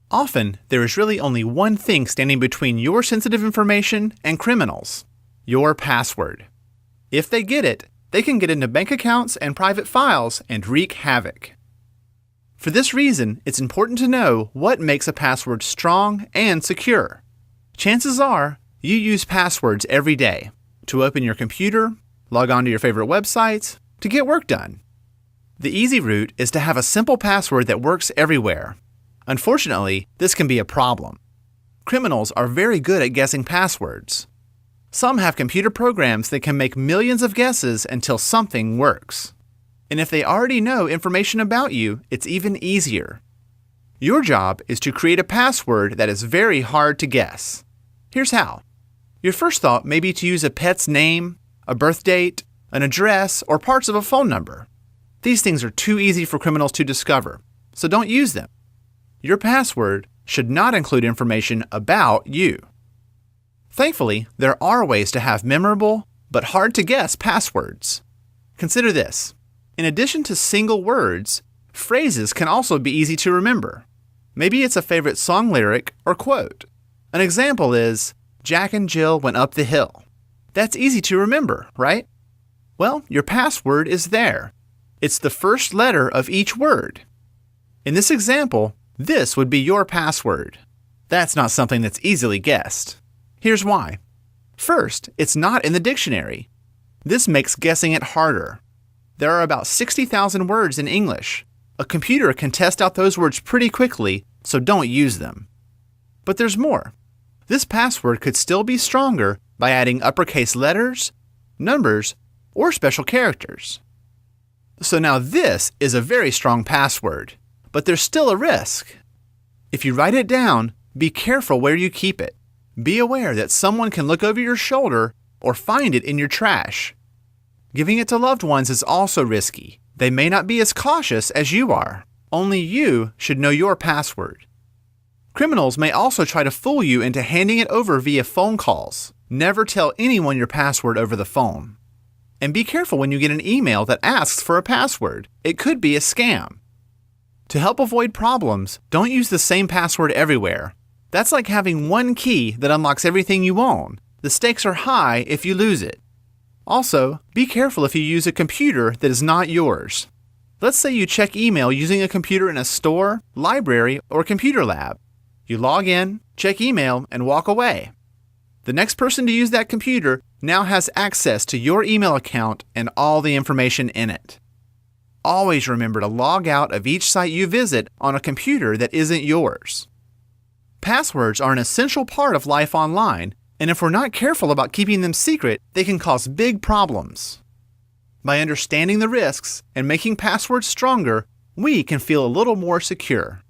Often, there is really only one thing standing between your sensitive information and criminals: your password. If they get it, they can get into bank accounts and private files and wreak havoc. For this reason, it's important to know what makes a password strong and secure. Chances are, you use passwords every day to open your computer, log on to your favorite websites, to get work done. The easy route is to have a simple password that works everywhere. Unfortunately, this can be a problem. Criminals are very good at guessing passwords. Some have computer programs that can make millions of guesses until something works. And if they already know information about you, it's even easier. Your job is to create a password that is very hard to guess. Here's how. Your first thought may be to use a pet's name, a birth date, an address, or parts of a phone number. These things are too easy for criminals to discover, so don't use them. Your password should not include information about you. Thankfully, there are ways to have memorable but hard-to-guess passwords. Consider this. In addition to single words, phrases can also be easy to remember. Maybe it's a favorite song lyric or quote. An example is, Jack and Jill went up the hill. That's easy to remember, right? Well, your password is there. It's the first letter of each word. In this example, this would be your password. That's not something that's easily guessed. Here's why. First, it's not in the dictionary. This makes guessing it harder. There are about 60,000 words in English. A computer can test out those words pretty quickly, so don't use them. But there's more. This password could still be stronger by adding uppercase letters, numbers, or special characters. So now this is a very strong password, but there's still a risk. If you write it down, be careful where you keep it. Be aware that someone can look over your shoulder or find it in your trash. Giving it to loved ones is also risky. They may not be as cautious as you are. Only you should know your password. Criminals may also try to fool you into handing it over via phone calls. Never tell anyone your password over the phone. And be careful when you get an email that asks for a password. It could be a scam. To help avoid problems, don't use the same password everywhere. That's like having one key that unlocks everything you own. The stakes are high if you lose it. Also, be careful if you use a computer that is not yours. Let's say you check email using a computer in a store, library, or computer lab. You log in, check email, and walk away. The next person to use that computer now has access to your email account and all the information in it. Always remember to log out of each site you visit on a computer that isn't yours. Passwords are an essential part of life online, and if we're not careful about keeping them secret, they can cause big problems. By understanding the risks and making passwords stronger, we can feel a little more secure.